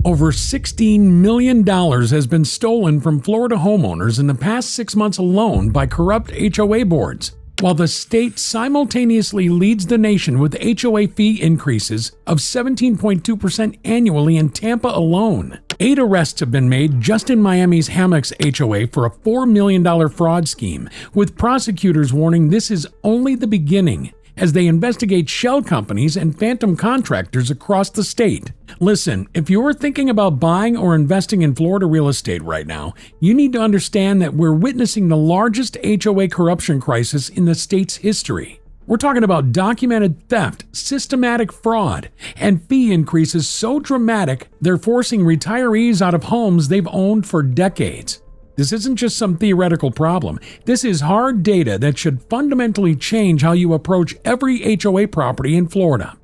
Over $16 million has been stolen from Florida homeowners in the past 6 months alone by corrupt HOA boards, while the state simultaneously leads the nation with HOA fee increases of 17.2% annually in Tampa alone. 8 arrests have been made just in Miami's Hammocks HOA for a $4 million fraud scheme, with prosecutors warning this is only the beginning as they investigate shell companies and phantom contractors across the state. Listen, if you're thinking about buying or investing in Florida real estate right now, you need to understand that we're witnessing the largest HOA corruption crisis in the state's history. We're talking about documented theft, systematic fraud, and fee increases so dramatic they're forcing retirees out of homes they've owned for decades. This isn't just some theoretical problem. This is hard data that should fundamentally change how you approach every HOA property in Florida.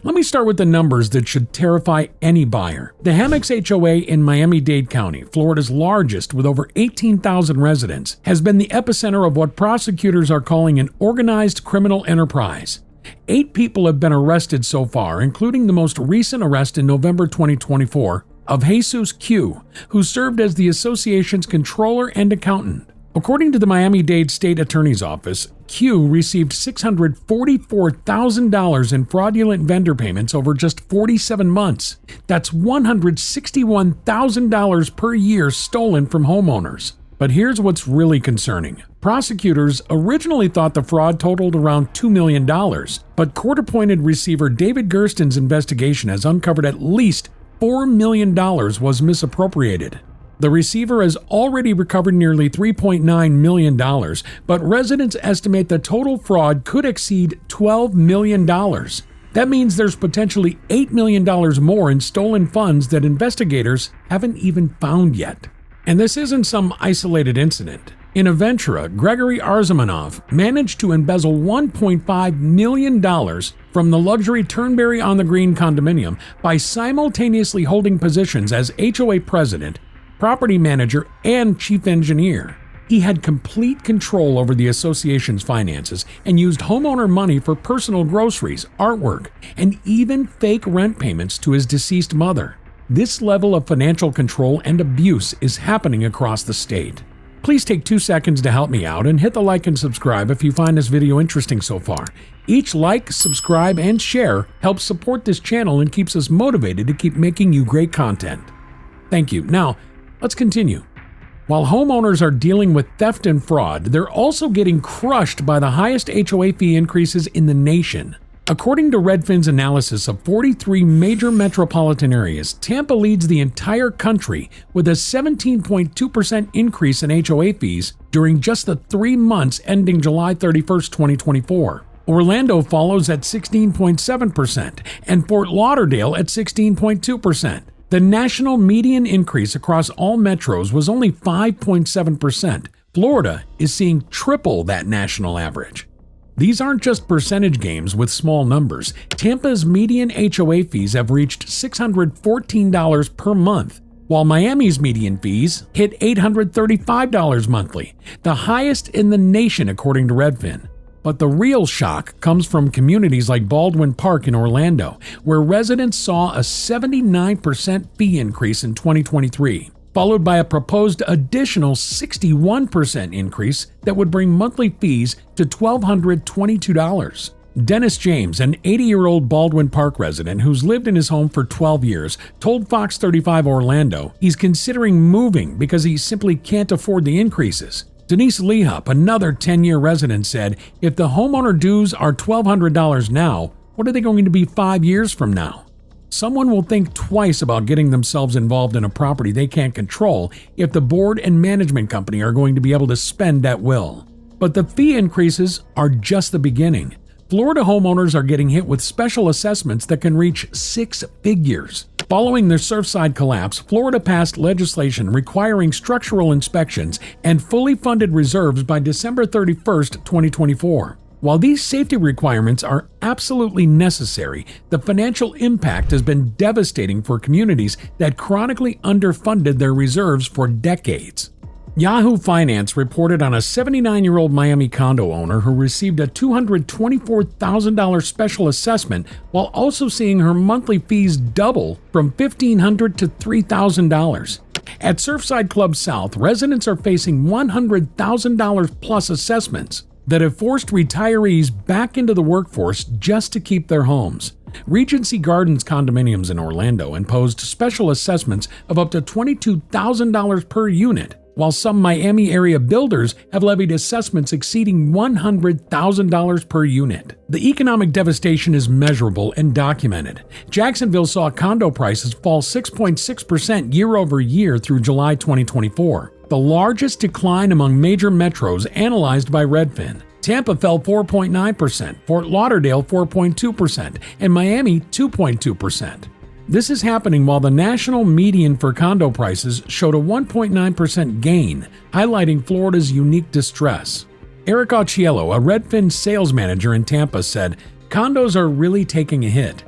Let me start with the numbers that should terrify any buyer. The Hammocks HOA in Miami-Dade County, Florida's largest with over 18,000 residents, has been the epicenter of what prosecutors are calling an organized criminal enterprise. 8 people have been arrested so far, including the most recent arrest in November 2024 of Jesus Q, who served as the association's controller and accountant. According to the Miami-Dade State Attorney's Office, Q received $644,000 in fraudulent vendor payments over just 47 months. That's $161,000 per year stolen from homeowners. But here's what's really concerning. Prosecutors originally thought the fraud totaled around $2 million, but court-appointed receiver David Gerston's investigation has uncovered at least $4 million was misappropriated. The receiver has already recovered nearly $3.9 million, but residents estimate the total fraud could exceed $12 million. That means there's potentially $8 million more in stolen funds that investigators haven't even found yet. And this isn't some isolated incident. In Aventura, Gregory Arzamanov managed to embezzle $1.5 million from the luxury Turnberry on the Green condominium by simultaneously holding positions as HOA president, property manager, and chief engineer. He had complete control over the association's finances and used homeowner money for personal groceries, artwork, and even fake rent payments to his deceased mother. This level of financial control and abuse is happening across the state. Please take 2 seconds to help me out and hit the like and subscribe if you find this video interesting so far. Each like, subscribe, and share helps support this channel and keeps us motivated to keep making you great content. Thank you. Now, let's continue. While homeowners are dealing with theft and fraud, they're also getting crushed by the highest HOA fee increases in the nation. According to Redfin's analysis of 43 major metropolitan areas, Tampa leads the entire country with a 17.2% increase in HOA fees during just the 3 months ending July 31st, 2024. Orlando follows at 16.7% and Fort Lauderdale at 16.2%. The national median increase across all metros was only 5.7%. Florida is seeing triple that national average. These aren't just percentage games with small numbers. Tampa's median HOA fees have reached $614 per month, while Miami's median fees hit $835 monthly, the highest in the nation according to Redfin. But the real shock comes from communities like Baldwin Park in Orlando, where residents saw a 79% fee increase in 2023. Followed by a proposed additional 61% increase that would bring monthly fees to $1,222. Dennis James, an 80-year-old Baldwin Park resident who's lived in his home for 12 years, told Fox 35 Orlando he's considering moving because he simply can't afford the increases. Denise Lehup, another 10-year resident, said, "If the homeowner dues are $1,200 now, what are they going to be 5 years from now?" Someone will think twice about getting themselves involved in a property they can't control if the board and management company are going to be able to spend at will. But the fee increases are just the beginning. Florida homeowners are getting hit with special assessments that can reach 6 figures. Following the Surfside collapse, Florida passed legislation requiring structural inspections and fully funded reserves by December 31st, 2024. While these safety requirements are absolutely necessary, the financial impact has been devastating for communities that chronically underfunded their reserves for decades. Yahoo Finance reported on a 79-year-old Miami condo owner who received a $224,000 special assessment while also seeing her monthly fees double from $1,500 to $3,000. At Surfside Club South, residents are facing $100,000 plus assessments that have forced retirees back into the workforce just to keep their homes. Regency Gardens condominiums in Orlando imposed special assessments of up to $22,000 per unit, while some Miami area builders have levied assessments exceeding $100,000 per unit. The economic devastation is measurable and documented. Jacksonville saw condo prices fall 6.6% year over year through July 2024, the largest decline among major metros analyzed by Redfin. Tampa fell 4.9%, Fort Lauderdale 4.2%, and Miami 2.2%. This is happening while the national median for condo prices showed a 1.9% gain, highlighting Florida's unique distress. Eric Auciello, a Redfin sales manager in Tampa, said, "Condos are really taking a hit.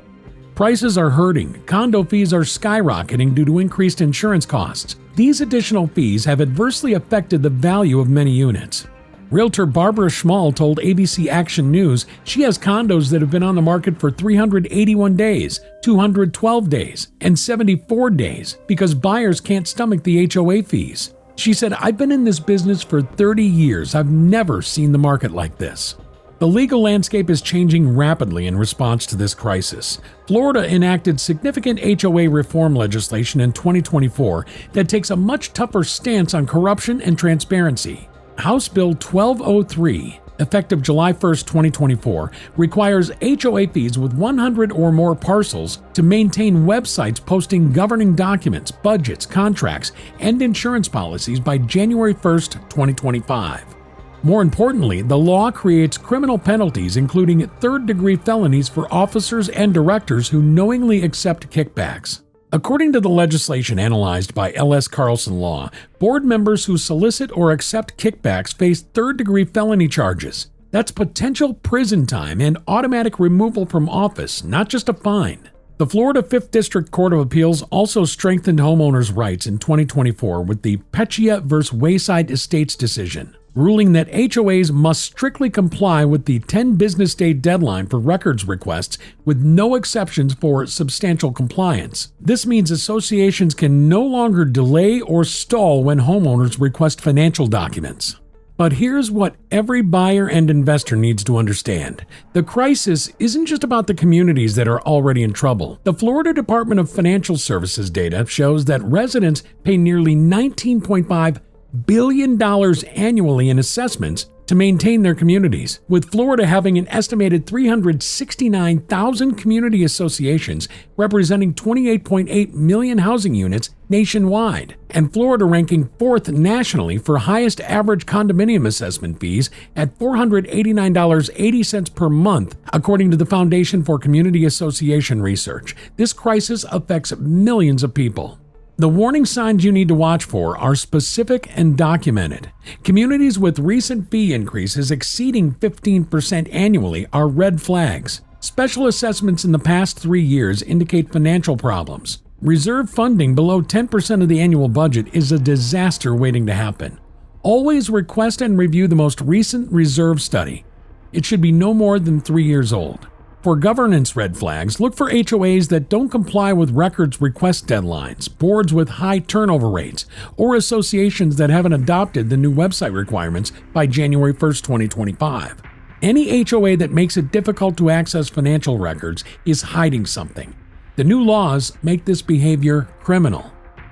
Prices are hurting. Condo fees are skyrocketing due to increased insurance costs. These additional fees have adversely affected the value of many units." Realtor Barbara Schmall told ABC Action News she has condos that have been on the market for 381 days, 212 days, and 74 days because buyers can't stomach the HOA fees. She said, "I've been in this business for 30 years. I've never seen the market like this." The legal landscape is changing rapidly in response to this crisis. Florida enacted significant HOA reform legislation in 2024 that takes a much tougher stance on corruption and transparency. House Bill 1203, effective July 1, 2024, requires HOA fees with 100 or more parcels to maintain websites posting governing documents, budgets, contracts, and insurance policies by January 1, 2025. More importantly, the law creates criminal penalties, including third-degree felonies for officers and directors who knowingly accept kickbacks. According to the legislation analyzed by L.S. Carlson Law, board members who solicit or accept kickbacks face third-degree felony charges. That's potential prison time and automatic removal from office, not just a fine. The Florida 5th District Court of Appeals also strengthened homeowners' rights in 2024 with the Peccia v. Wayside Estates decision, ruling that HOAs must strictly comply with the 10 business day deadline for records requests with no exceptions for substantial compliance. This means associations can no longer delay or stall when homeowners request financial documents. But here's what every buyer and investor needs to understand. The crisis isn't just about the communities that are already in trouble. The Florida Department of Financial Services data shows that residents pay nearly $19.5 billion annually in assessments to maintain their communities, with Florida having an estimated 369,000 community associations representing 28.8 million housing units nationwide, and Florida ranking 4th nationally for highest average condominium assessment fees at $489.80 per month, according to the Foundation for Community Association Research. This crisis affects millions of people. The warning signs you need to watch for are specific and documented. Communities with recent fee increases exceeding 15% annually are red flags. Special assessments in the past 3 years indicate financial problems. Reserve funding below 10% of the annual budget is a disaster waiting to happen. Always request and review the most recent reserve study. It should be no more than 3 years old. For governance red flags, look for HOAs that don't comply with records request deadlines, boards with high turnover rates, or associations that haven't adopted the new website requirements by January 1, 2025. Any HOA that makes it difficult to access financial records is hiding something. The new laws make this behavior criminal.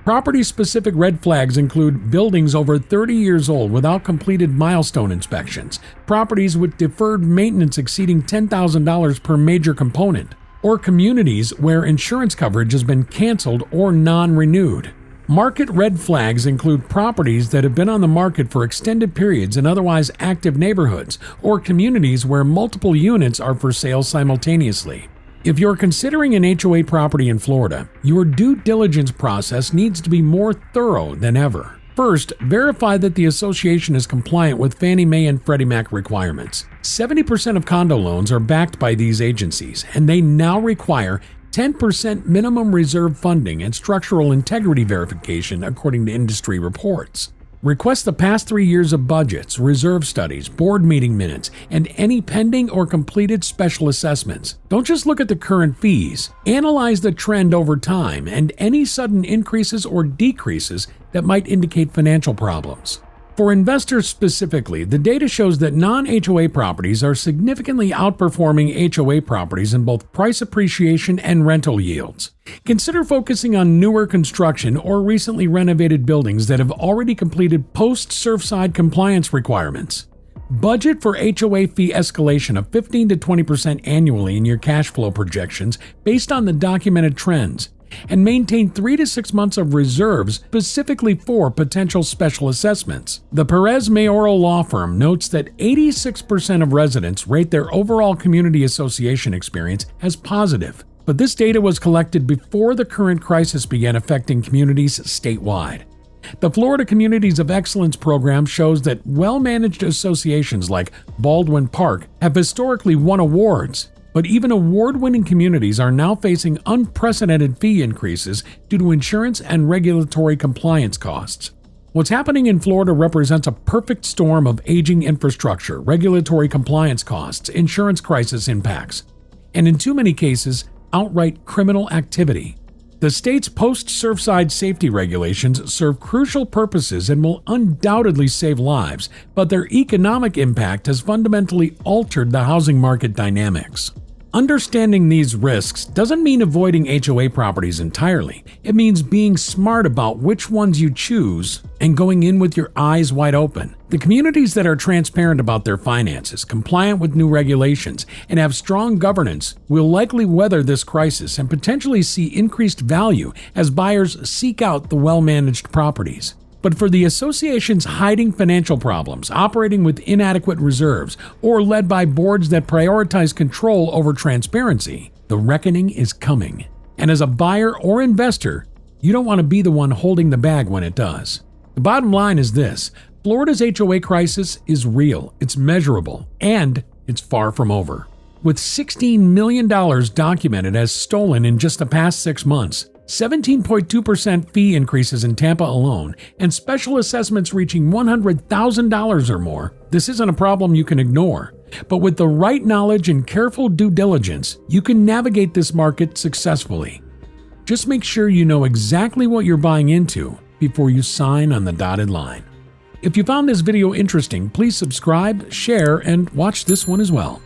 Property-specific red flags include buildings over 30 years old without completed milestone inspections, properties with deferred maintenance exceeding $10,000 per major component, or communities where insurance coverage has been canceled or non-renewed. Market red flags include properties that have been on the market for extended periods in otherwise active neighborhoods, or communities where multiple units are for sale simultaneously. If you're considering an HOA property in Florida, your due diligence process needs to be more thorough than ever. First, verify that the association is compliant with Fannie Mae and Freddie Mac requirements. 70% of condo loans are backed by these agencies, and they now require 10% minimum reserve funding and structural integrity verification, according to industry reports. Request the past 3 years of budgets, reserve studies, board meeting minutes, and any pending or completed special assessments. Don't just look at the current fees. Analyze the trend over time and any sudden increases or decreases that might indicate financial problems. For investors specifically, the data shows that non-HOA properties are significantly outperforming HOA properties in both price appreciation and rental yields. Consider focusing on newer construction or recently renovated buildings that have already completed post-Surfside compliance requirements. Budget for HOA fee escalation of 15 to 20% annually in your cash flow projections based on the documented trends, and maintain 3 to 6 months of reserves specifically for potential special assessments. The Perez Mayoral Law Firm notes that 86% of residents rate their overall community association experience as positive, but this data was collected before the current crisis began affecting communities statewide. The Florida Communities of Excellence program shows that well-managed associations like Baldwin Park have historically won awards. But even award-winning communities are now facing unprecedented fee increases due to insurance and regulatory compliance costs. What's happening in Florida represents a perfect storm of aging infrastructure, regulatory compliance costs, insurance crisis impacts, and in too many cases, outright criminal activity. The state's post-Surfside safety regulations serve crucial purposes and will undoubtedly save lives, but their economic impact has fundamentally altered the housing market dynamics. Understanding these risks doesn't mean avoiding HOA properties entirely. It means being smart about which ones you choose and going in with your eyes wide open. The communities that are transparent about their finances, compliant with new regulations, and have strong governance will likely weather this crisis and potentially see increased value as buyers seek out the well-managed properties. But for the associations hiding financial problems, operating with inadequate reserves, or led by boards that prioritize control over transparency, the reckoning is coming. And as a buyer or investor, you don't want to be the one holding the bag when it does. The bottom line is this: Florida's HOA crisis is real, it's measurable, and it's far from over. With $16 million documented as stolen in just the past 6 months, 17.2% fee increases in Tampa alone, and special assessments reaching $100,000 or more, this isn't a problem you can ignore. But with the right knowledge and careful due diligence, you can navigate this market successfully. Just make sure you know exactly what you're buying into before you sign on the dotted line. If you found this video interesting, please subscribe, share, and watch this one as well.